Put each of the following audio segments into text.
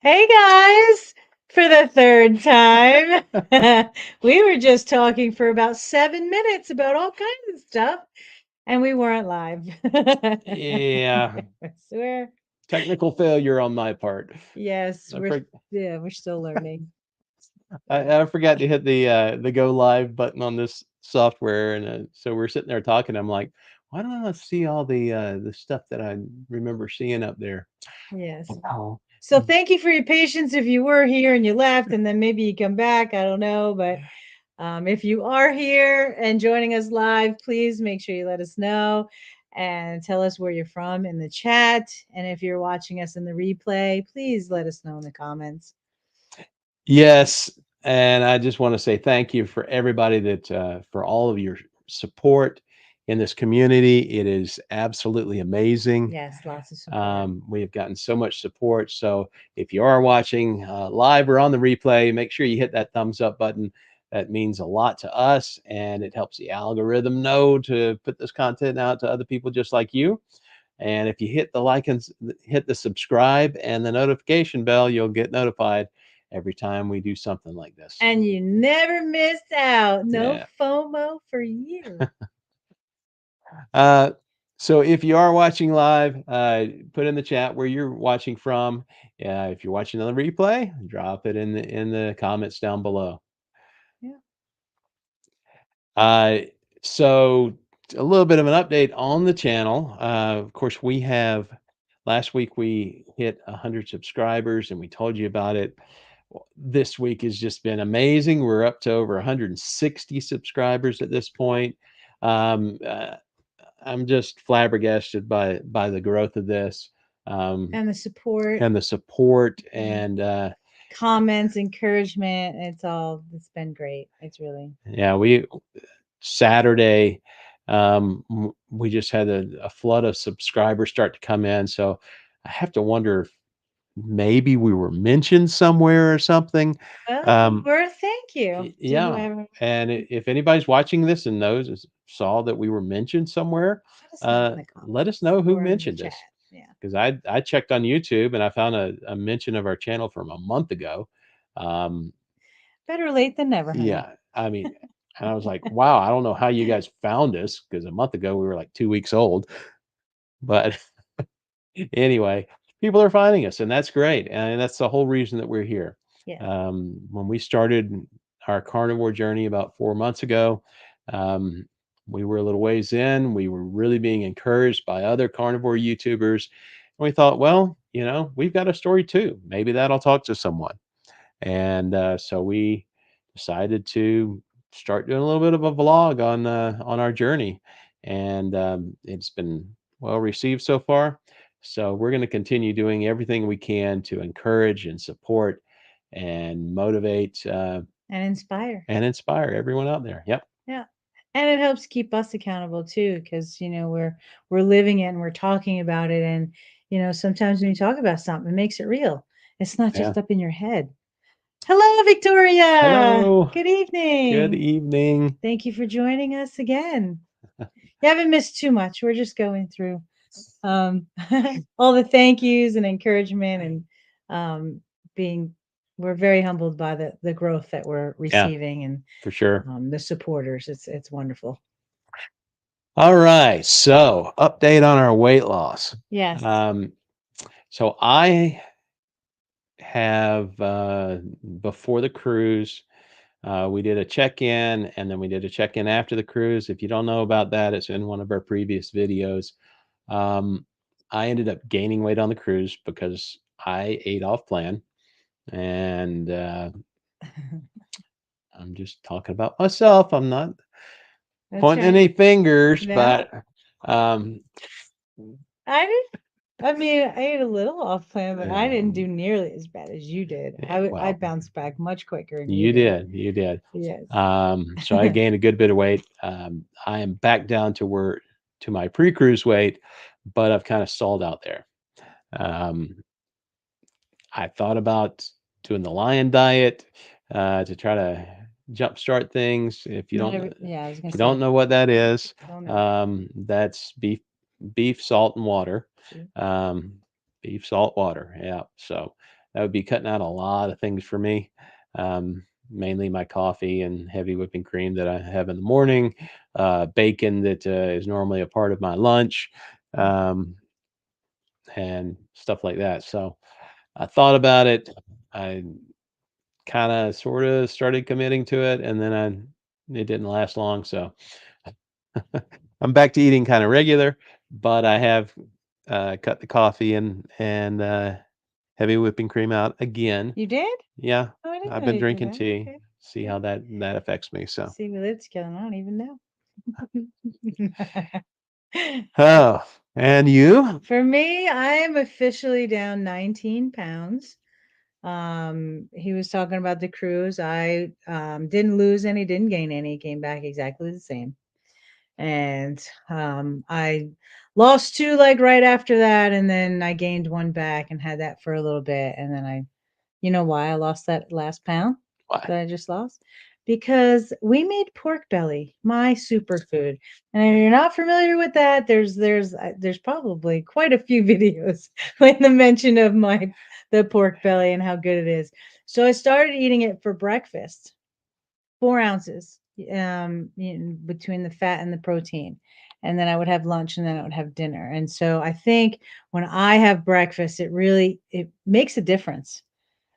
Hey guys, for the third time. We were just talking for about 7 minutes about all kinds of stuff, and we weren't live. Yeah, I swear. technical failure on my part. Yes, I, we're for, yeah, we're still learning. I forgot to hit the go live button on this software, and so we're sitting there talking. I'm like, why don't I see all the stuff that I remember seeing up there? Yes. Oh, So thank you for your patience if you were here and you left and then maybe you come back. I don't know, but if you are here and joining us live, please make sure you let us know and tell us where you're from in the chat. And if you're watching us in the replay, please let us know in the comments. yes, and I just want to say thank you for everybody that for all of your support in this community. It is absolutely amazing. Yes, lots of support. We have gotten so much support. So if you are watching live or on the replay, make sure you hit that thumbs up button. That means a lot to us, and it helps the algorithm know to put this content out to other people just like you. And if you hit the like and hit the subscribe and the notification bell, you'll get notified every time we do something like this. And you never miss out. No Yeah. FOMO for you. Uh, so if you are watching live, put in the chat where you're watching from. If you're watching on the replay, drop it in the comments down below. Yeah. Uh, so a little bit of an update on the channel. Of course, we have last week we hit 100 subscribers, and we told you about it. This week has just been amazing. We're up to over 160 subscribers at this point. Um, uh, I'm just flabbergasted by the growth of this, And the support, and the support, yeah. and Comments, encouragement. It's been great. It's really. yeah, we Saturday, we just had a flood of subscribers start to come in. So I have to wonder if maybe we were mentioned somewhere or something. Well, Um, we're thank you to yeah, whoever. and if anybody's watching this and saw that we were mentioned somewhere, Let us know in the let us comments know who or in the mentioned chat. us. Yeah. Because I checked on YouTube and I found a mention of our channel from a month ago. Um, Better late than never, honey. yeah, I mean, and I was like, wow, I don't know how you guys found us because a month ago we were like 2 weeks old. But anyway, people are finding us, and that's great. And that's the whole reason that we're here. Yes. When we started our carnivore journey about 4 months ago, um, we were a little ways in. We were really being encouraged by other carnivore YouTubers. And we thought, well, we've got a story too. Maybe that'll talk to someone. And so we decided to start doing a little bit of a vlog on our journey, and it's been well received so far. So we're going to continue doing everything we can to encourage and support and motivate And inspire. and inspire everyone out there. Yep. Yeah. And it helps keep us accountable too, because we're living it and we're talking about it. And sometimes when you talk about something, it makes it real. It's not Yeah. just up in your head. Hello, Victoria. Hello. Good Good evening. evening. Thank you for joining us again. You haven't missed too much. We're just going through um, all the thank yous and encouragement and um, being we're very humbled by the growth that we're Yeah, receiving and for sure. the supporters. It's wonderful. All right. So, update on our weight loss. Yes. Um, so I have before the cruise, we did a check-in, and then we did a check-in after the cruise. If you don't know about that, it's in one of our previous videos. um, I ended up gaining weight on the cruise because I ate off plan, and I'm just talking about myself. I'm not That's pointing right. any fingers, No, but um, I didn't. I mean, I ate a little off plan, but I didn't do um, nearly as bad as you did. yeah, I well, bounced back much quicker than you you did. did, you did. Yes. So I gained a good bit of weight. I am back down to my pre-cruise weight, but I've kind of stalled out there. Um, I thought about doing the lion diet to try to jumpstart things. Not every. Yeah, I was If gonna you don't say. know what that is, Don't know. that's beef, salt, and water. See. Um, Beef, salt, water. Yeah. So that would be cutting out a lot of things for me. Mainly my coffee and heavy whipping cream that I have in the morning, bacon that is normally a part of my lunch, um, and stuff like that. So I thought about it. I kind of sort of started committing to it, and then it didn't last long. So I'm back to eating kind of regular, but I have cut the coffee and heavy whipping cream out again. You did? Yeah, Oh, I didn't I've know been you did drinking that. tea. Okay. See Yeah. how that affects me. So, See what it's killing. I don't even know. oh, and you? For me, I am officially down 19 pounds. He was talking about the cruise. I didn't lose any, didn't gain any, came back exactly the same. And I lost two like right after that, and then I gained one back and had that for a little bit, and then you know why I lost that last pound Why? that I just lost? Because we made pork belly, my superfood. And if you're not familiar with that, there's probably quite a few videos with the mention of the pork belly and how good it is. So I started eating it for breakfast, 4 ounces, between the fat and the protein. And then I would have lunch and then I would have dinner. And so I think when I have breakfast, it makes a difference.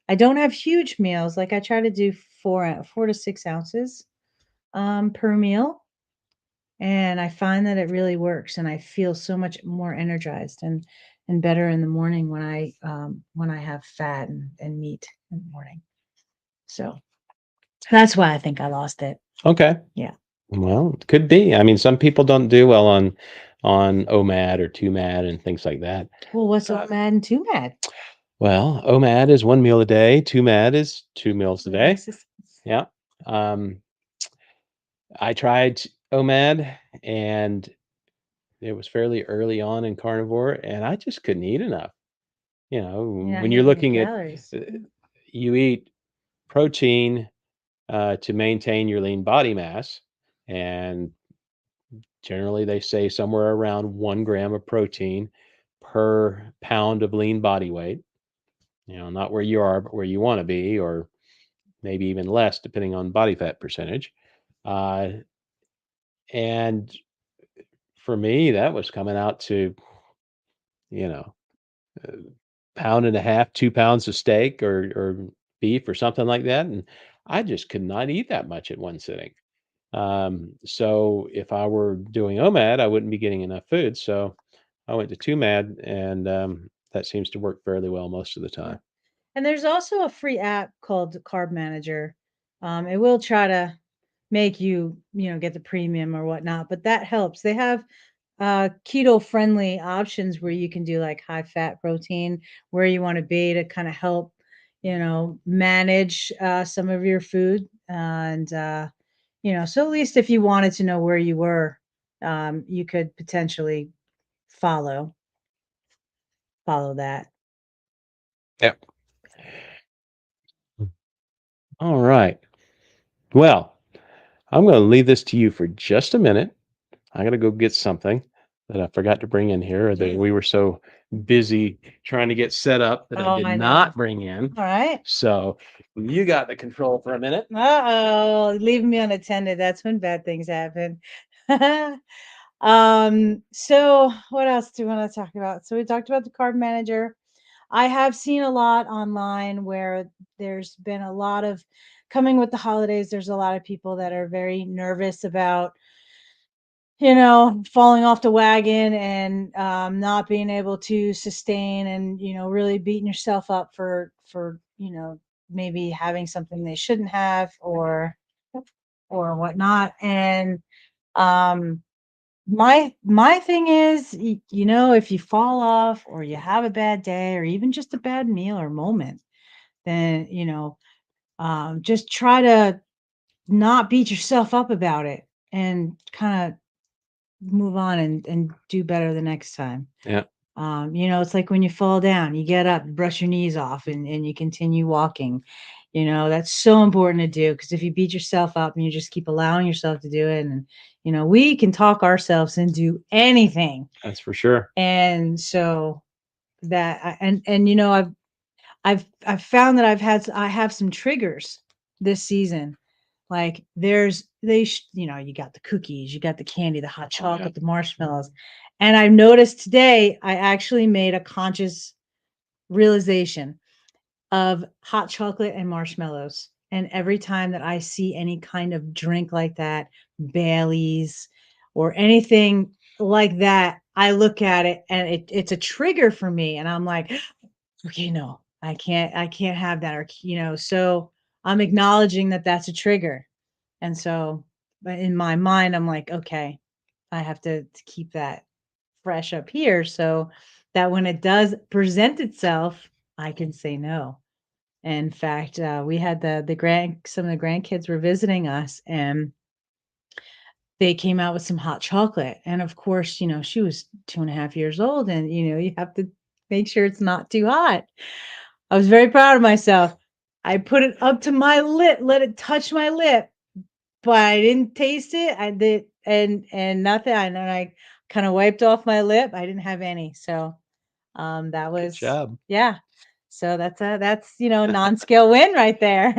I don't have huge meals. Like I try to do 4 to 6 ounces per meal, and I find that it really works, and I feel so much more energized and better in the morning when I have fat and meat in the morning. So that's why I think I lost it. Okay. Yeah. Well, it could be. I mean, some people don't do well on OMAD or 2MAD and things like that. Well, what's so Uh, mad and too mad? well, OMAD is 1 meal a day. 2MAD is 2 meals a That day. makes sense. Yeah. Um, I tried OMAD, and it was fairly early on in carnivore, and I just couldn't eat enough. You're not When you're hitting your looking at, calories. uh, you eat protein to maintain your lean body mass, and generally they say somewhere around 1 gram of protein per pound of lean body weight. Not where you are, but where you want to be, or maybe even less, depending on body fat percentage. Uh, and for me, that was coming out to, you know, a pound and a half, 2 pounds of steak or beef or something like that. And I just could not eat that much at one sitting. So if I were doing OMAD, I wouldn't be getting enough food. So I went to 2MAD, and that seems to work fairly well most of the Yeah. time. And there's also a free app called Carb Manager. It will try to make you get the premium or whatnot, but that helps. They have keto friendly options where you can do like high fat protein where you want to be to kind of help manage some of your food, and so at least if you wanted to know where you were, you could potentially follow follow that. Yep. All right. Well, I'm going to leave this to you for just a minute. I got to go get something that I forgot to bring in here, or that Gee. we were so busy trying to get set up that I Oh, did I know. not bring in. All right. So you got the control for a minute. Uh-oh, leaving me unattended. That's when bad things happen. So what else do we want to talk about? So we talked about the card manager. I have seen a lot online where there's been a lot of coming with the holidays. There's a lot of people that are very nervous about falling off the wagon and not being able to sustain, and really beating yourself up for maybe having something they shouldn't have, or whatnot. And um, my thing is, if you fall off or you have a bad day or even just a bad meal or moment, then just try to not beat yourself up about it and kind of move on and do better the next time. Yeah, It's like when you fall down, you get up, brush your knees off, and you continue walking. That's so important to do, because if you beat yourself up and you just keep allowing yourself to do it, and we can talk ourselves into anything. that's for sure. And so that, and I've found that I have some triggers this season. Like you know, you got the cookies, you got the candy, the hot Oh yeah. chocolate, the marshmallows. And I've noticed today I actually made a conscious realization of hot chocolate and marshmallows. And every time that I see any kind of drink like that, Bailey's or anything like that, I look at it and it's a trigger for me. And I'm like, okay, no, I can't have that. Or, you know, so I'm acknowledging that that's a trigger. And so, but in my mind, I'm like, okay, I have to keep that fresh up here so that when it does present itself, I can say no. In fact, we had the grand some of the grandkids were visiting us, and they came out with some hot chocolate. And of course, you know, she was 2.5 years old, and you know, you have to make sure it's not too hot. I was very proud of myself. I put it up to my lip, let it touch my lip, but I didn't taste it. I did, and nothing. And then I kind of wiped off my lip. I didn't have any. So that Good was, job. yeah. So that's you know, non-scale win right there.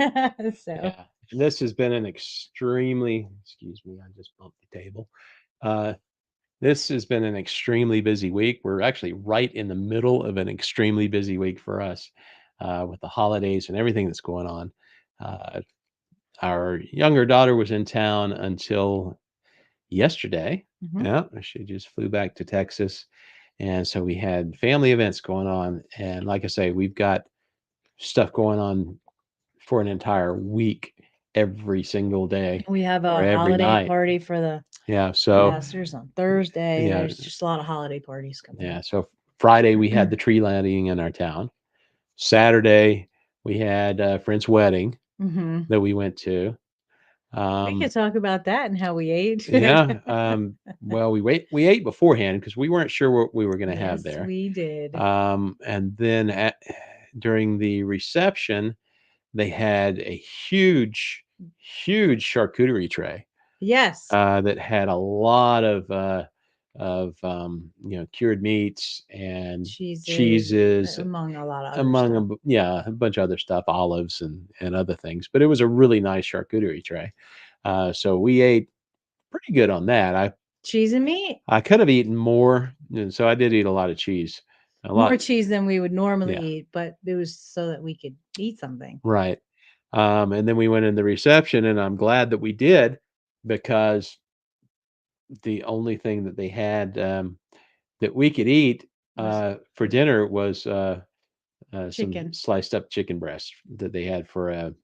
So Yeah. This has been an extremely, excuse me, I just bumped the table. Uh, this has been an extremely busy week. We're actually right in the middle of an extremely busy week for us with the holidays and everything that's going on. Uh, our younger daughter was in town until yesterday. mhm. Yeah, she just flew back to Texas. And so we had family events going on. And like I say, we've got stuff going on for an entire week every single day We have or a every holiday night. party for the Yeah. So, pastors on Thursday. yeah. There's just a lot of holiday parties coming Yeah. up. So Friday we had the tree lighting in our town. Saturday we had a friend's wedding Hmm. that we went to. We Um, could talk about that and how we ate. yeah. Well, we ate beforehand because we weren't sure what we were going to have Yes, there. we did. And then during the reception, they had a huge, huge charcuterie tray Yes, that had a lot of you know, cured meats and cheeses, cheeses, among a lot of other among stuff. yeah, a bunch of other stuff, olives and other things. But it was a really nice charcuterie tray. So we ate pretty good on that. Cheese and meat. I could have eaten more, and so I did eat a lot of cheese. A More lot, cheese than we would normally yeah, eat, but it was so that we could eat something. right. And then we went in the reception, and I'm glad that we did because the only thing that they had that we could eat Was for dinner was some chicken. sliced up chicken breast that they had for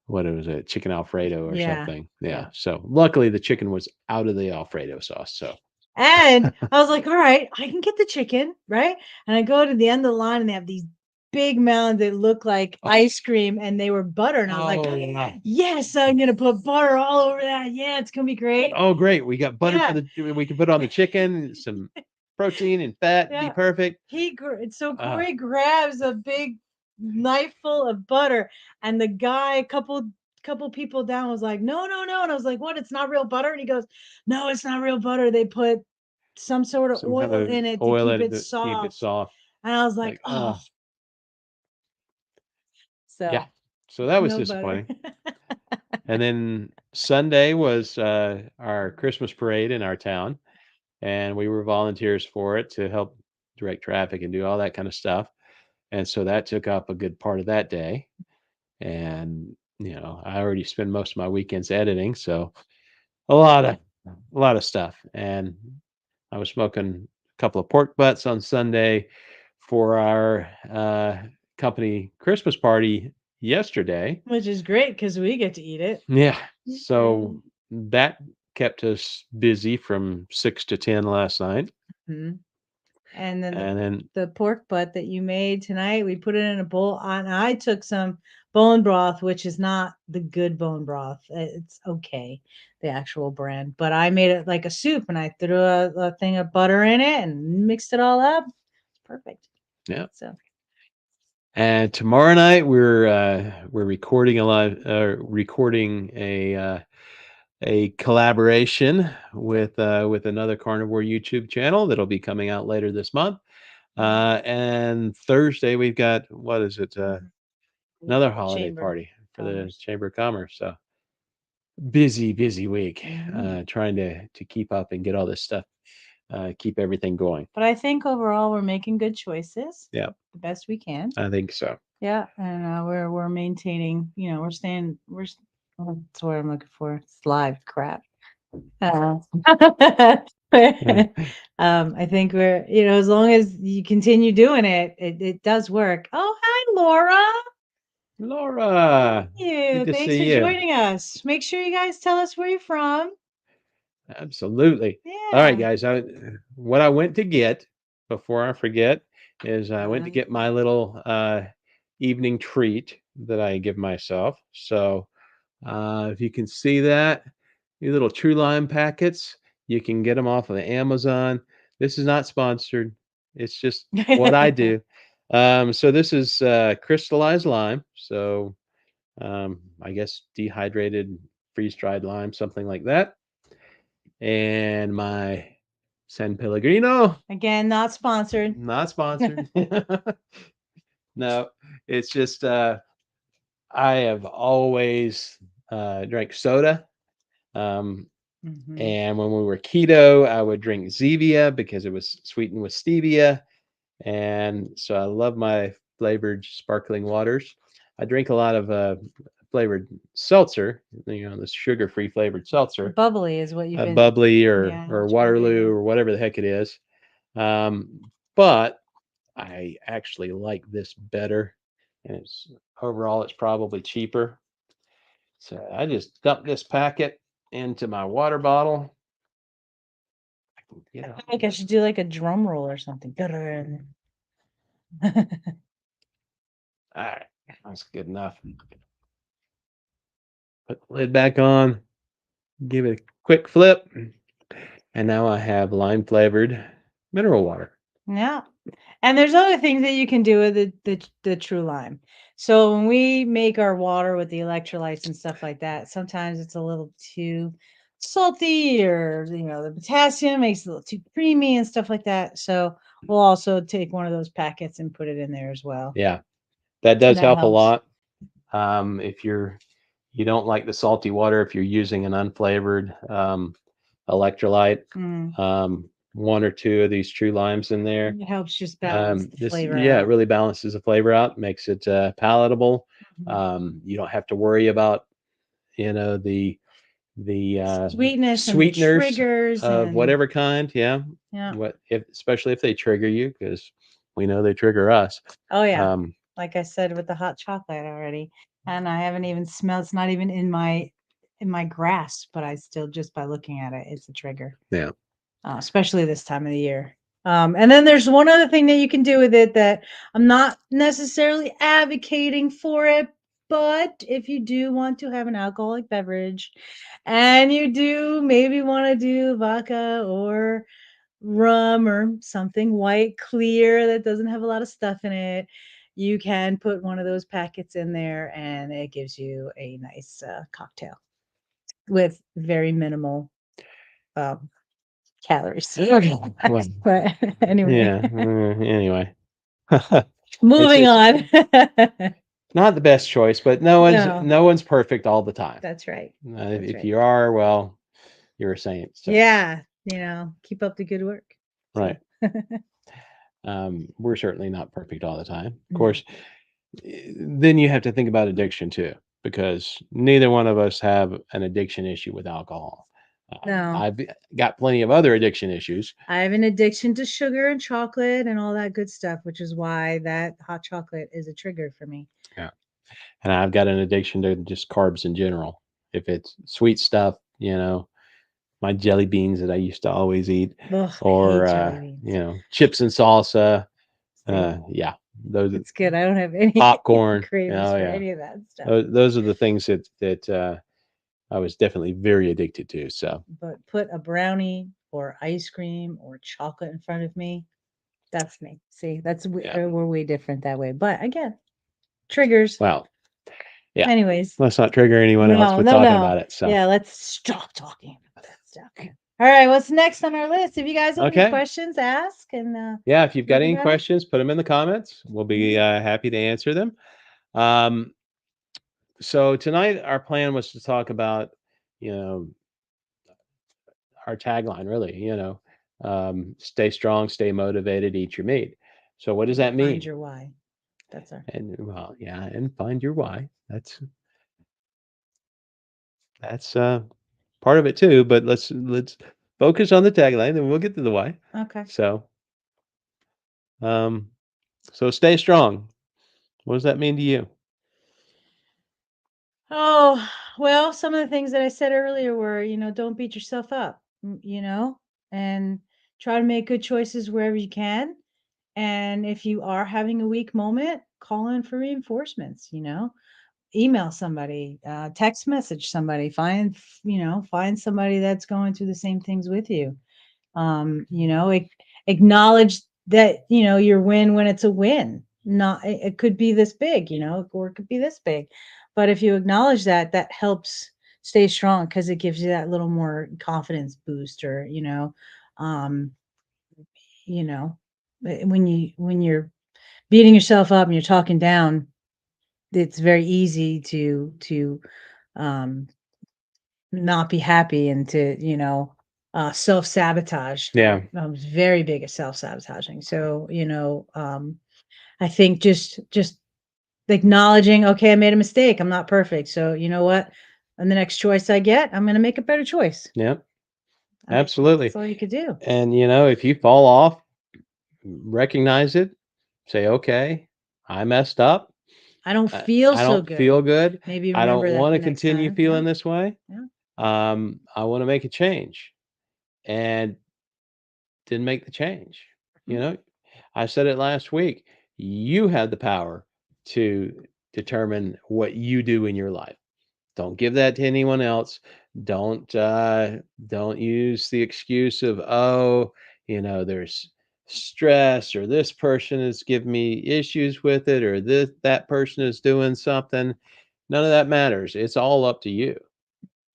what it was, a chicken Alfredo or Yeah. something. Yeah. Yeah. So luckily the chicken was out of the Alfredo sauce. So And I was like, all right, I can get the chicken, right? And I go to the end of the line and they have these big mounds that look like oh, ice cream and they were butter. And I was like, oh yeah. yes, I'm going to put butter all over that. Yeah, it's going to be great. Oh great. We got butter for Yeah. the we can put on the chicken, some protein and fat, be Yeah. perfect. So Uh, Corey grabs a big knife full of butter, and the guy, couple people down, was like, "No, no, no!" And I was like, "What? It's not real butter?" And he goes, "No, it's not real butter. They put some sort of some kind oil of in it to oil keep in it it to keep it soft." soft. And I was like, Like, "Oh, yeah. so So that was no butter." disappointing. And then Sunday was our Christmas parade in our town, and we were volunteers for it to help direct traffic and do all that kind of stuff. And so that took up a good part of that day. And you know, I already spend most of my weekends editing, so a lot of a lot of stuff. And I was smoking a couple of pork butts on Sunday for our company Christmas party yesterday. Which is great because we get to eat it. Yeah. Okay. So that kept us busy from 6 to 10 last night. Mhm. And then And then, the pork butt that you made tonight, we put it in a bowl. And I took some bone broth, which is not the good bone broth. It's okay, the actual brand. But I made it like a soup, and I threw a thing of butter in it and mixed it all up. It's perfect. yeah. So And tomorrow night we're recording recording a collaboration with another carnivore YouTube channel that'll be coming out later this month. And Thursday we've got what is it? Mhm. Another holiday Chamber party for the Commerce. Chamber of Commerce. So busy week, Mhm. trying to keep up and get all this stuff, keep everything going. But I think overall we're making good choices, Yeah, the best we can. I think so. Yeah, and we're maintaining. We're staying. That's what I'm looking for. It's live crap. Uh, Yeah. I think we're as long as you continue doing it, it does work. Oh, hi, Laura. Laura, good You. to Thanks for see you. joining us. Make sure you guys tell us where you're from. Absolutely. All right, Yeah. guys. What I went to get before I forget is I went to Um, get my little evening treat that I give myself. So if you can see that, these little True Lime packets, you can get them off of Amazon. This is not sponsored. It's just what I do. So this is crystallized lime. So I guess dehydrated, freeze dried lime, something like that. And my San Pellegrino, Again, not sponsored. not sponsored. No, it's just I have always drank soda. Um, Hmm. and when we were keto, I would drink Zevia because it was sweetened with stevia. And so I love my flavored sparkling waters. I drink a lot of flavored seltzer, the sugar-free flavored seltzer, Bubbly is what you've been. bubbly or Yeah, or that's right. Waterloo Yeah. or whatever the heck it is. Um, but I actually like this better, and it's overall it's probably cheaper. So I just dump this packet into my water bottle. You I know, feel like I should do like a drum roll or something. all right, that's good enough. Put the lid back on, give it a quick flip, and now I have lime flavored mineral water. Yeah. And there's other things that you can do with the true lime. So when we make our water with the electrolytes and stuff like that, sometimes it's a little too salty or the potassium makes it a little too creamy and stuff like that. So we'll also take one of those packets and put it in there as well. Yeah, that And does that help a helps. lot. If you don't like the salty water, if you're using an unflavored electrolyte, Mm. one or two of these true limes in there. It helps just balance the This flavor Yeah, it out. really balances the flavor out, makes it palatable. Mhm. You don't have to worry about the Sweetness and the sweeteners triggers of and whatever kind. Yeah, yeah. what if especially if they trigger you, because we know they trigger us. Oh yeah. Um, Like I said with the hot chocolate already. And I haven't even smelled it's not even in my grasp, but I still just by looking at it, it's a trigger. yeah. Especially this time of the year. And then there's one other thing that you can do with it that I'm not necessarily advocating for it, but if you do want to have an alcoholic beverage and you do maybe want to do vodka or rum or something white clear that doesn't have a lot of stuff in it, you can put one of those packets in there and it gives you a nice cocktail with very minimal um, calories. Okay. Well, But anyway, yeah. Anyway, it's moving it's on. not the best choice, but No, no one's perfect all the time. that's right. That's If right. you are, well, you're a saint. So Yeah, keep up the good work. So, right. We're certainly not perfect all the time. Of no, course, then you have to think about addiction too, because neither one of us have an addiction issue with alcohol. no. I've got plenty of other addiction issues. I have an addiction to sugar and chocolate and all that good stuff, which is why that hot chocolate is a trigger for me. Yeah. And I've got an addiction to just carbs in general. If it's sweet stuff, my jelly beans that I used to always eat, Ugh, I or hate jelly beans. chips and salsa. See, Yeah, those it's good. I don't have any popcorn. cravings Oh for yeah, any of that stuff. those are the things that I was definitely very addicted to. So But put a brownie or ice cream or chocolate in front of me. That's me. See, yeah, we're way different that way. But again, triggers. well, yeah. Anyways, Let's not trigger anyone else no, with no, talking no. about it. So Yeah, let's stop talking about that stuff. All right, what's next on our list? If you guys have any Okay. questions, ask, and Yeah, if you've got think any about it. questions, put them in the comments. We'll be Mhm. happy to answer them. Um, so tonight, our plan was to talk about, you know, our tagline, really, stay strong, stay motivated, eat your meat. So what does And that find mean? your why. That's our. And well, yeah, and find your why. That's part of it too. But let's focus on the tagline, and we'll get to the why. Okay. So, um, so stay strong. What does that mean to you? Oh, well, some of the things that I said earlier were, don't beat yourself up, and try to make good choices wherever you can. And if you are having a weak moment, call in for reinforcements, email somebody, text message somebody, find somebody that's going through the same things with you. Acknowledge that, your win when it's a win. Not it could be this big, or it could be this big. But if you acknowledge that, that helps stay strong because it gives you that little more confidence boost, or, um, you know, when you're beating yourself up and you're talking down, it's very easy to um not be happy and to, self-sabotage. Yeah, I was very big at self-sabotaging. So, I think just acknowledging, okay, I made a mistake. I'm not perfect. So, you know what? And the next choice I get, I'm gonna make a better choice. yeah, That's absolutely. all you could do. And if you fall off, recognize it. Say, okay, I messed up. I don't feel I so don't feel good. good. Maybe I don't remember that want the to next continue time. Yeah. feeling this way. Yeah. I want to make a change, and didn't make the change. You Mhm. know, I said it last week. You have the power to determine what you do in your life. Don't give that to anyone else. Don't don't use the excuse of, oh, there's stress, or this person is giving me issues with it, or this that person is doing something. None of that matters. It's all up to you.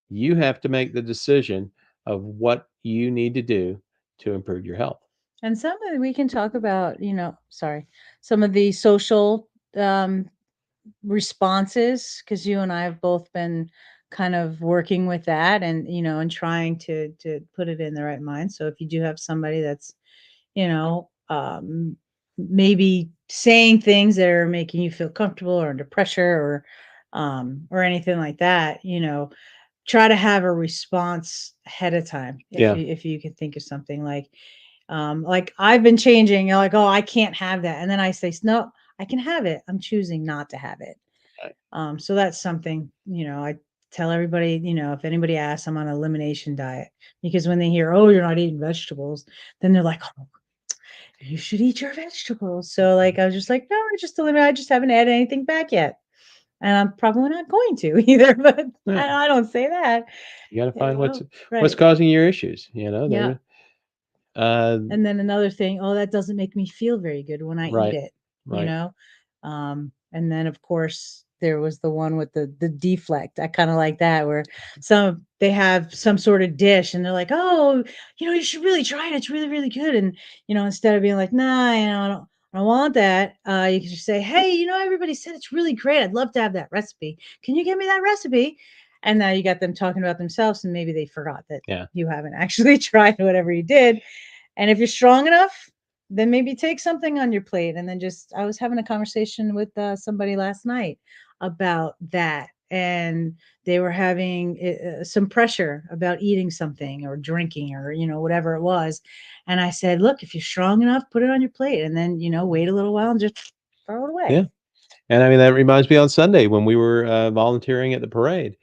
You have to make the decision of what you need to do to improve your health. And some of we can talk about, sorry, some of the social um responses, because you and I have both been kind of working with that, and and trying to put it in the right mind. So if you do have somebody that's, you know maybe saying things that are making you feel comfortable or under pressure, or anything like that, try to have a response ahead of time. if Yeah. you if you can think of something like I've been changing, like, oh, I can't have that, and then I say, no, I can have it, I'm choosing not to have it. So that's something, I tell everybody, if anybody asks, I'm on an elimination diet, because when they hear, oh, you're not eating vegetables, then they're like, oh, you should eat your vegetables. So like I was just like, no, I just eliminate, I just haven't added anything back yet. And I'm probably not going to either, but Yeah. I don't say that. You got to Yeah, find well, what's right. causing your issues. Yeah. There. Uh, And then another thing, oh, that doesn't make me feel very good when I eat right. it, you Right. know? And then of course there was the one with the deflect. I kind of like that, where they have some sort of dish and they're like, oh, you should really try it. It's really, really good. And instead of being like, nah, I don't want that. You can just say, hey, everybody said it's really great. I'd love to have that recipe. Can you give me that recipe? And now you got them talking about themselves, and maybe they forgot that Yeah. you haven't actually tried whatever you did. And if you're strong enough, then maybe take something on your plate. And then just, I was having a conversation with somebody last night about that. And they were having some pressure about eating something or drinking, or, whatever it was. And I said, look, if you're strong enough, put it on your plate, and then, wait a little while and just throw it Yeah. away. And I mean, that reminds me on Sunday when we were volunteering at the parade,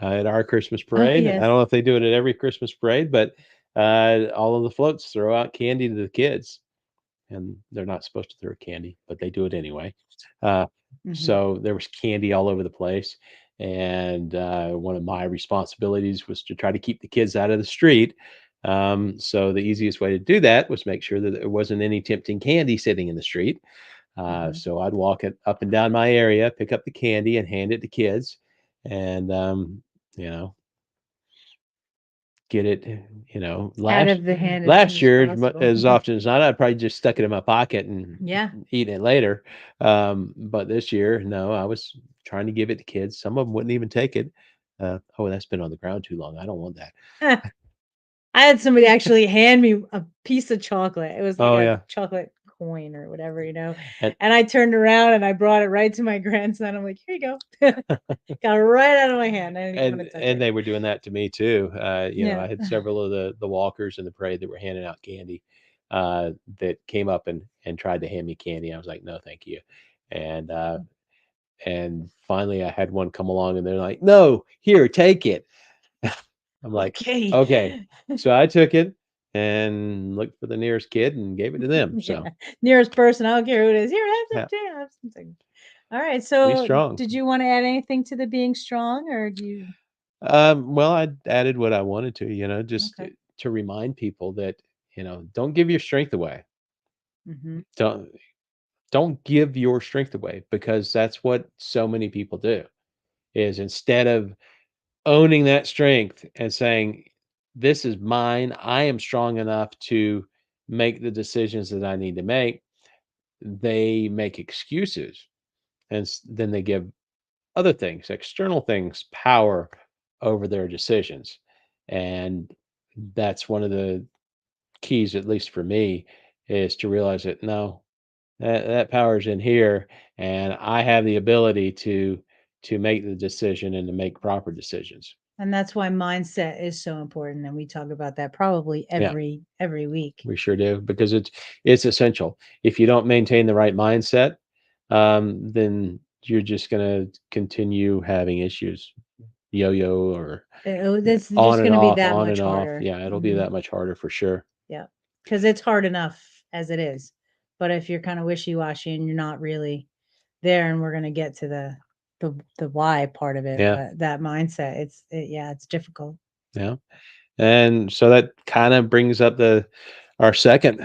at our Christmas Oh, parade. I yes. don't know if they do it at every Christmas parade, but all of the floats throw out candy to the kids, and they're not supposed to throw candy, but they do it anyway. Uh, Hmm. so there was candy all over the place. And one of my responsibilities was to try to keep the kids out of the street. So the easiest way to do that was make sure that there wasn't any tempting candy sitting in the street. Hmm. So I'd walk it up and down my area, pick up the candy, and hand it to kids, and you know, get it, Out last of the hand as soon last as year, possible. as often as not, I probably just stuck it in my pocket and Yeah. eating it later. But this year, no, I was trying to give it to kids. Some of them wouldn't even take it. Oh, that's been on the ground too long. I don't want that. I had somebody actually hand me a piece of chocolate. It was like Oh a yeah, chocolate coin or whatever, and and I turned around and I brought it right to my grandson. I'm like, "Here you go." Got it right out of my hand. I didn't even wanna touch and it. they were doing that to me too. Yeah. I had several of the walkers in the parade that were handing out candy, that came up and tried to hand me candy. I was like, no, thank you. And and finally, I had one come along, and they're like, no, here, take it. I'm like, Okay. okay. So I took it and looked for the nearest kid and gave it to them. So Yeah. Nearest person, I don't care who it is. "Here, yeah, have something." Alright, be so strong. did you wanna add anything to the being strong, or do you Well, I added what I wanted to, just okay. to remind people that, don't give your strength away. Mhm. Don't don't give your strength away, because that's what so many people do. Is instead of owning that strength and saying, "This is mine. I am strong enough to make the decisions that I need to make," they make excuses, and then they give other things, external things, power over their decisions. And that's one of the keys, at least for me, is to realize that no, that power's in here, and I have the ability to make the decision and to make proper decisions. And that's why mindset is so important, and we talk about that probably Yeah, every week. we sure do, because it's essential. If you don't maintain the right mindset, then you're just going to continue having issues, yo-yo, or It's just gonna be that on much and off. harder. Yeah, it'll be Mhm. that much harder for sure. Yeah, because it's hard enough as it is. But if you're kinda wishy-washy and you're not really there, and we're gonna get to the why part of it, Yeah, but that mindset, yeah, it's difficult. yeah. And so that kind of brings up the our second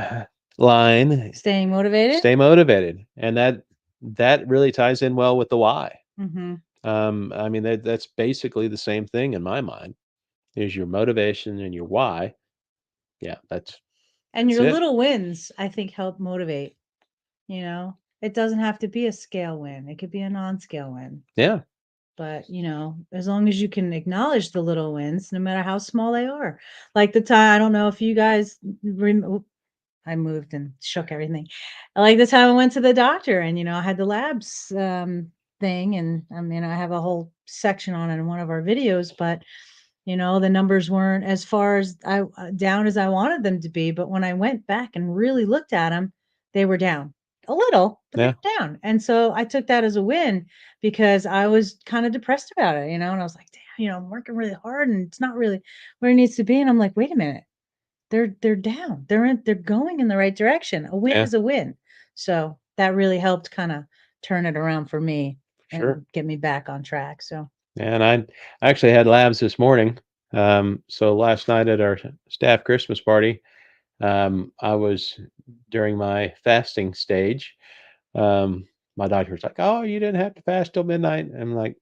line, Staying motivated? stay motivated. And that really ties in well with the why. Mhm. I mean, that's basically the same thing in my mind. Is your motivation and your why. Yeah, And that's your it. little wins, I think, help motivate, you know? It doesn't have to be a scale win, it could be a non-scale win. Yeah, But, as long as you can acknowledge the little wins, no matter how small they are. Like the time I don't know if you guys I moved and shook everything. Like the time I went to the doctor and, I had the labs thing and I have a whole section on it in one of our videos, but the numbers weren't as far as I down as I wanted them to be. But when I went back and really looked at them, they were down a little, but they yeah, were down. And so I took that as a win because I was kind of depressed about it, and I was like, damn, I'm working really hard and it's not really where it needs to be. And I'm like, wait a minute, they're down. They're going in the right direction. A win yeah, is a win. So that really helped kind of turn it around for me for sure. and get me back on track. So And I actually had labs this morning. So last night at our staff Christmas party, I was during my fasting stage. Um, my doctor was like, "Oh, you didn't have to fast till midnight." I'm like,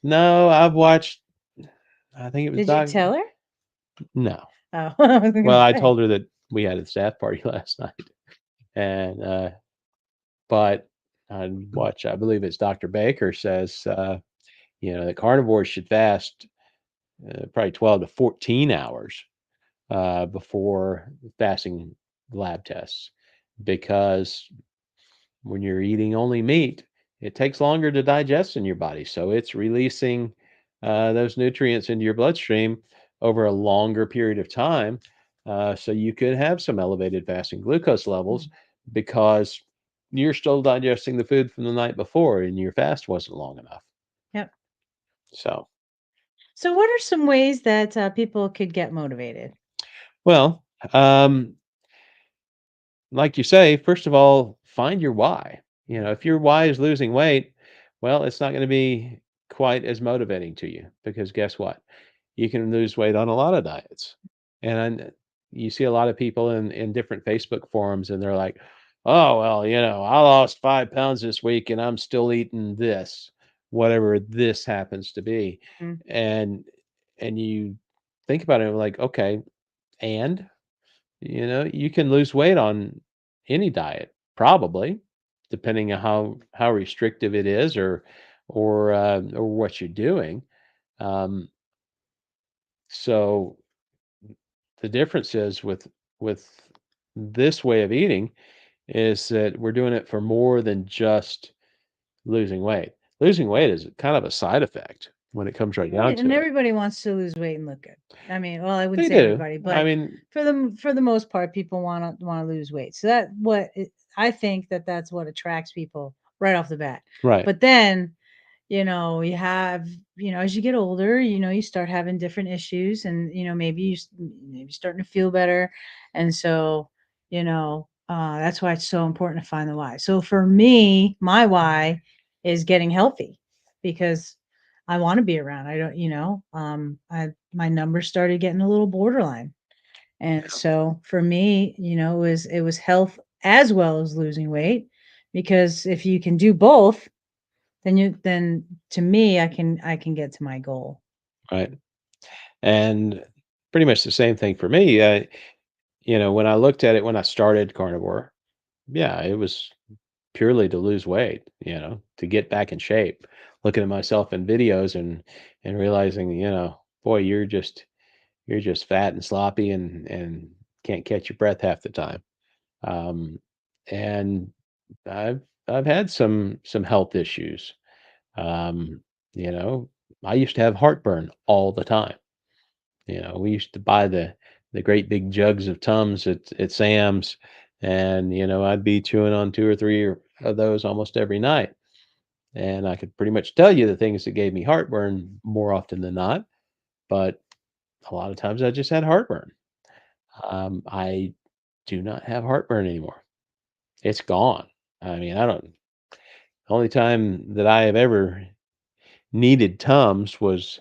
"No, I've watched." I think it was did you Doc. tell her? No, Oh, I was well, gonna I say. told her that we had a staff party last night, and but I watch. I believe it's Doctor Baker says, that carnivores should fast probably 12 to 14 hours before fasting lab tests, because when you're eating only meat, it takes longer to digest in your body. So it's releasing those nutrients into your bloodstream over a longer period of time. So you could have some elevated fasting glucose levels Mm, because you're still digesting the food from the night before and your fast wasn't long enough. yep. So, So what are some ways that people could get motivated? well, um, like you say, first of all, find your why. If your why is losing weight, well, it's not going to be quite as motivating to you, because guess what? You can lose weight on a lot of diets. And you see a lot of people in different Facebook forums, and they're like, oh, well, I lost 5 pounds this week and I'm still eating this, whatever this happens to be. Mhm. And, and you think about it like, okay, and you can lose weight on any diet, probably, depending on how restrictive it is or what you're doing. Um, so the difference is with this way of eating is that we're doing it for more than just losing weight. Losing weight is kind of a side effect when it comes right down Right, and to it. everybody wants to lose weight and look good. I mean, well, I wouldn't They say do. everybody, I but mean, for the most part, people wanna lose weight. So I think that that's what attracts people right off the bat. right, But then, you have, as you get older, you start having different issues, and maybe maybe starting to feel better, and so that's why it's so important to find the why. So for me, my why is getting healthy because I want to be around. I don't, I my numbers started getting a little borderline, and so for me, it was health as well as losing weight, because if you can do both, then to me, I can get to my goal. right. And pretty much the same thing for me. When I looked at it when I started carnivore, yeah, it was purely to lose weight, to get back in shape. Looking at myself in videos and realizing, boy, you're just fat and sloppy and can't catch your breath half the time. Um, and I've I've had some health issues. Um, you know, I used to have heartburn all the time. We used to buy the great big jugs of Tums at Sam's, and I'd be chewing on two or three of those almost every night, and I could pretty much tell you the things that gave me heartburn more often than not. But a lot of times I just had heartburn. I do not have heartburn anymore. It's gone. I mean, I don't. The only time that I have ever needed Tums was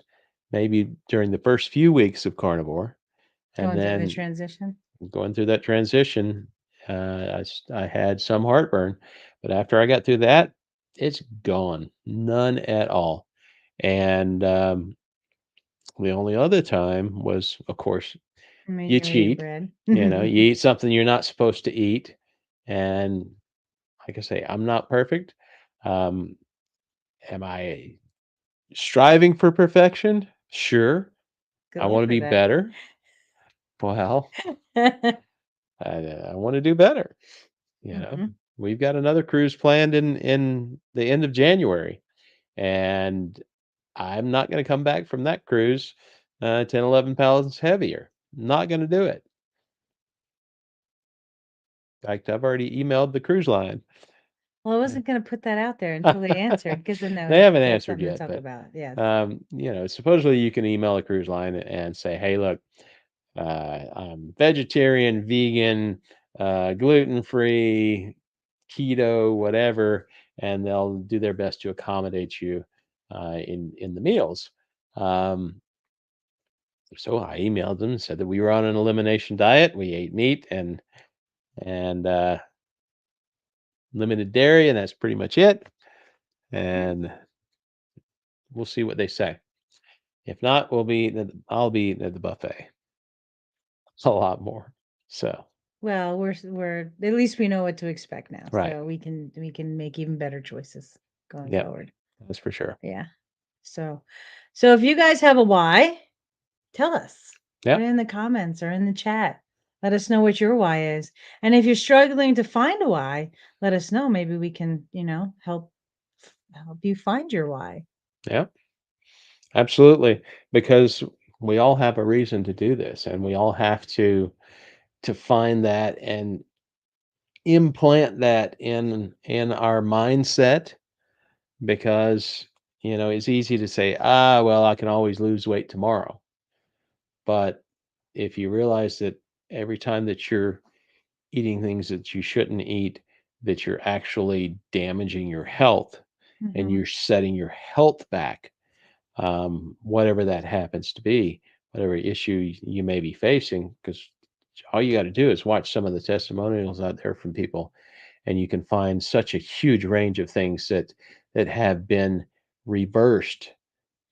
maybe during the first few weeks of carnivore, and Going through the then transition. going through that transition, I had some heartburn, but after I got through that, it's gone, none at all. And the only other time was, of course, When you you ate cheat. bread. You eat something you're not supposed to eat, and like I say, I'm not perfect. Um, am I striving for perfection? Sure. I Going want to for be that. better. Well, I want to do better. You know, Mhm. we've got another cruise planned in the end of January, and I'm not going to come back from that cruise 10, 11 pounds heavier. Not going to do it. In fact, I've already emailed the cruise line. Well, I Yeah. wasn't gonna put that out there until they answered, because then They haven't that's answered something to yet, talk but about. Yes. supposedly you can email a cruise line and say, "Hey, look, I'm vegetarian, vegan, gluten free, keto, whatever," and they'll do their best to accommodate you in the meals. Um, so I emailed them and said that we were on an elimination diet. We ate meat and limited dairy, and that's pretty much it. And we'll see what they say. If not, I'll be eating at the buffet a lot more. So Well, we're at least we know what to expect now, right, so we can make even better choices going yeah, forward. that's for sure. Yeah. So so if you guys have a why, tell us. Put Yep, it in the comments or in the chat. Let us know what your why is. And if you're struggling to find a why, let us know. Maybe we can, help you find your why. yep. Absolutely, because we all have a reason to do this, and we all have to find that and implant that in our mindset because it's easy to say, well, I can always lose weight tomorrow. But if you realize that every time that you're eating things that you shouldn't eat, that you're actually damaging your health and Mhm. you're setting your health back, whatever that happens to be, whatever issue you may be facing, because all you got to do is watch some of the testimonials out there from people, and you can find such a huge range of things that have been reversed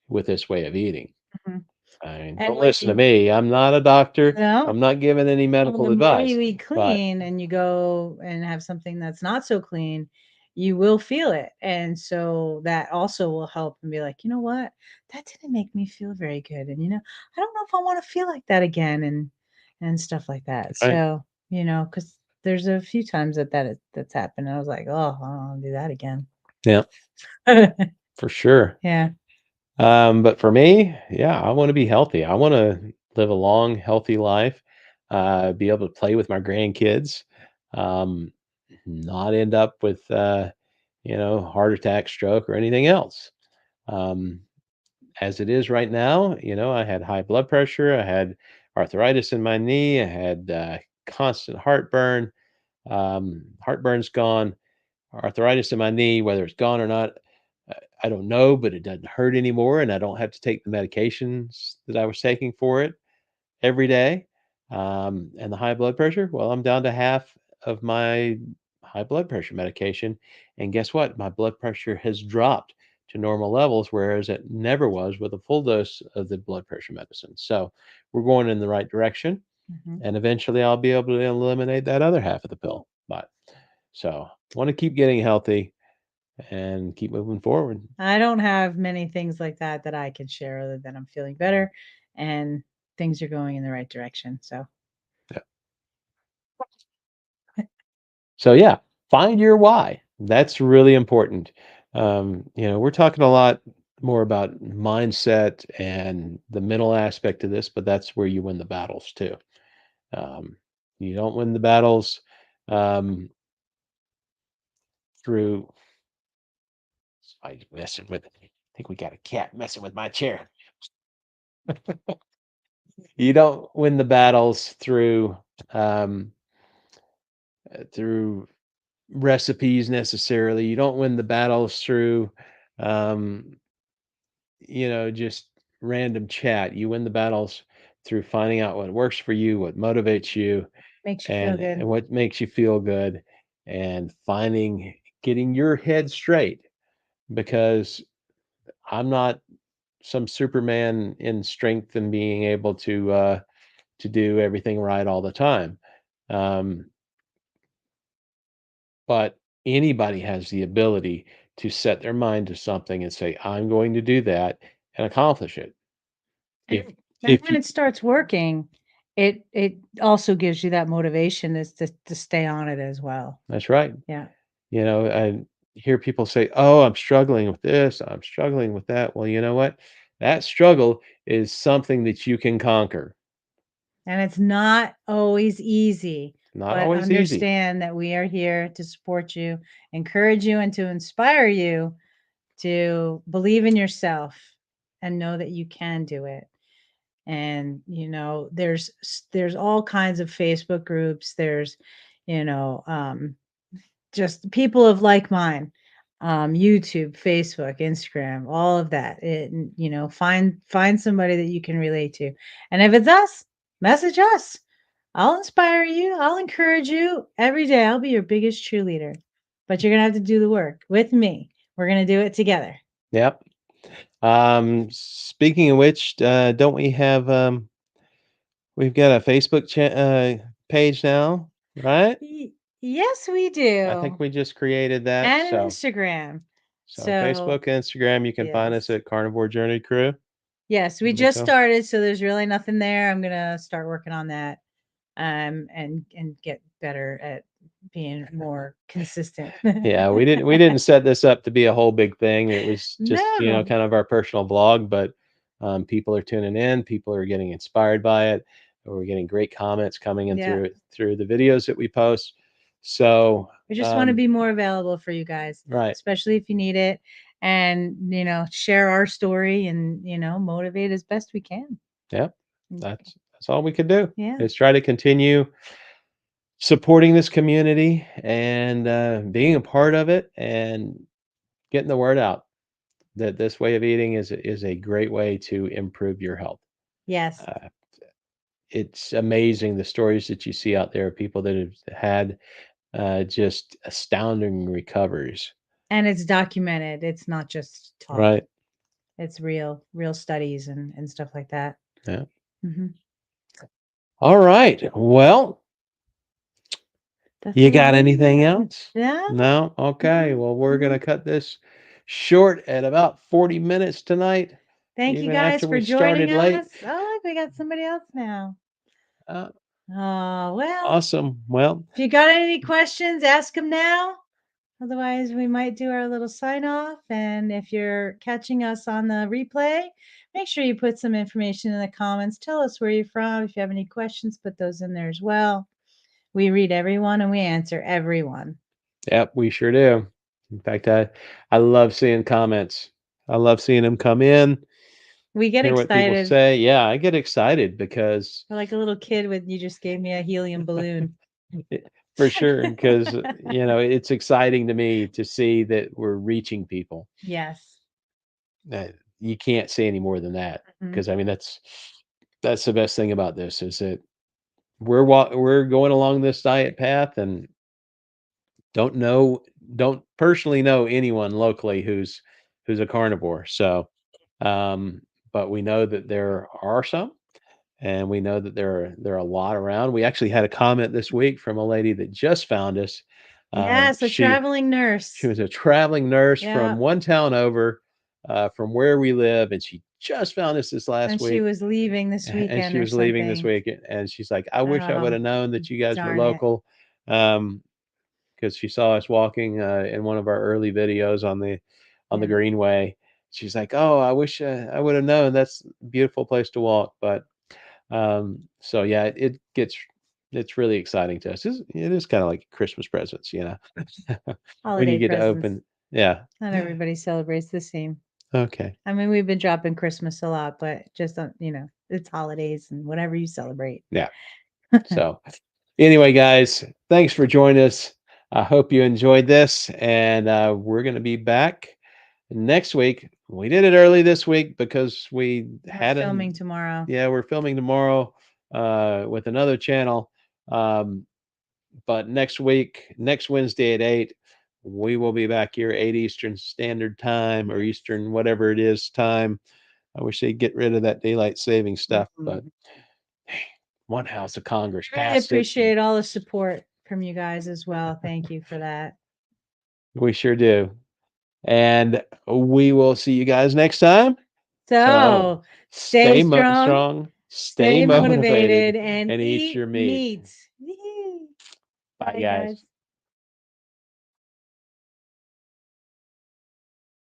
with this way of eating. Mhm. I mean, And don't when listen to you me. I'm not a doctor. know, I'm not giving any well, medical the more advice, you eat but clean and you go and have something that's not so clean, you will feel it. And so that also will help and be like, you know what? That didn't make me feel very good. And I don't know if I want to feel like that again and stuff like that. right, So, because there's a few times that's happened. And I was like, oh, I don't want to do that again. yeah, for sure. Yeah. But for me, yeah, I want to be healthy. I want to live a long, healthy life, be able to play with my grandkids, um, not end up with, heart attack, stroke, or anything else. Um, as it is right now, I had high blood pressure, I had arthritis in my knee, I had constant heartburn. Heartburn's gone. Arthritis in my knee, whether it's gone or not, uh, I don't know, but it doesn't hurt anymore, and I don't have to take the medications that I was taking for it every day. And the high blood pressure, well, I'm down to half of my high blood pressure medication. And guess what? My blood pressure has dropped to normal levels, whereas it never was with a full dose of the blood pressure medicine. So we're going in the right direction. Mhm. And eventually I'll be able to eliminate that other half of the pill. But so want to keep getting healthy and keep moving forward. I don't have many things like that I can share other than I'm feeling better and things are going in the right direction. So, Yeah. So yeah, find your why. That's really important. We're talking a lot more about mindset and the mental aspect of this, but that's where you win the battles too. Um, you don't win the battles um, through. I messing with. I think we got a cat messing with my chair. You don't win the battles um, through recipes necessarily. You don't win the battles through um, just random chat. You win the battles through finding out what works for you, what motivates you, makes you feel and good. what makes you feel good, and getting your head straight. Because I'm not some Superman in strength and being able to do everything right all the time. Um, but anybody has the ability to set their mind to something and say, "I'm going to do that," and accomplish it. If And if when you it starts working, it also gives you that motivation is to stay on it as well. That's right. Yeah. I hear people say, "Oh, I'm struggling with this, I'm struggling with that." Well, you know what? That struggle is something that you can conquer. And it's not always easy, Not but always easy. understand that we are here to support you, encourage you, and to inspire you to believe in yourself and know that you can do it. And there's all kinds of Facebook groups. There's you know just people of like mind, YouTube, Facebook, Instagram, all of that. Find somebody that you can relate to, and if it's us, message us. I'll inspire you. I'll encourage you every day. I'll be your biggest cheerleader, but you're gonna have to do the work with me. We're gonna do it together. Yep. Speaking of which, don't we have we've got a Facebook page now, right? Yes, we I think do, we just created that. and an So Instagram. so So Facebook, Instagram, you can find us yes. at Carnivore Journey Crew. Yes, we Look just up. started, so there's really nothing there. I'm gonna start working on that, and get better at being more consistent. Yeah, we didn't set this up to be a whole big thing. It was just, No. kind of our personal blog, but people are tuning in, people are getting inspired by it. We're getting great comments coming in Yeah. through the videos that we post. So, We just wanna um, be more available for you guys, right. especially if you need it, and, share our story and, motivate as best we can. Yep. Mm, That's all we could do. yeah. Is try to continue supporting this community and being a part of it and getting the word out that this way of eating is a great way to improve your health. Yes, Uh, it's amazing the stories that you see out there of people that have had just astounding recoveries. and it's documented, it's not just talk. Right. It's real studies and stuff like that. Yeah. Mhm. All right. Well, That's you all got I anything got. else? Yeah. No? Okay. Mhm, Well, we're going mhm. to cut this short at about 40 minutes tonight, Thank you even guys after for we joining started late. us. Oh, look, we got somebody else now. Uh, Oh, well, awesome. Well, if you got any questions, ask them now. Otherwise, we might do our little sign off. And if you're catching us on the replay, make sure you put some information in the comments. Tell us where you're from. If you have any questions, put those in there as well. We read everyone and we answer everyone. yep, we sure do. In fact, I love seeing comments. I love seeing them come in, We get hear what people excited. say. Yeah, I get excited because We're like a little kid when you just gave me a helium balloon. for sure, because it's exciting to me to see that we're reaching people. Yes. That you can't say any more than that. Mhm. Because I mean that's the best thing about this is that we're going along this diet path and don't know don't personally know anyone locally who's a carnivore. So, um, but we know that there are some, and we know that there are a lot around. We actually had a comment this week from a lady that just found us. Yes, a She traveling she nurse. was a traveling nurse Yeah. from one town over, from where we live, and she just found us this last And she week, was leaving this and weekend she or was leaving this something. week, and she's like, "I wish I would Oh, have known that you guys were darn it. local," because she saw us walking in one of our early videos on the Yeah. Greenway. She's like, "Oh, I wish I would have known. That's a beautiful place to walk." But so yeah, it's really exciting to us. It is kind of like Christmas presents, when you Holiday get to presents. open. Yeah. Not everybody celebrates the same. Okay. I mean, we've been dropping Christmas a lot, but just it's holidays and whatever you celebrate. Yeah. So anyway, guys, thanks for joining us. I hope you enjoyed this, and we're going to be back next week. We did it early this week because we We're had a filming tomorrow. yeah, we're filming tomorrow with another channel. Um, but next week, next Wednesday at 8, we will be back here 8 Eastern Standard Time or Yes. Eastern, whatever it is, time. I wish they'd get rid of that daylight saving stuff, but Mhm. one house of Congress Really passed it. appreciate all the support from you guys as well. Thank you for that. We sure do. And we will see you guys next time. So So stay stay strong, strong, stay stay motivated, motivated, and and eat eat your meat. meat. Yee. Bye, Bye, guys. guys.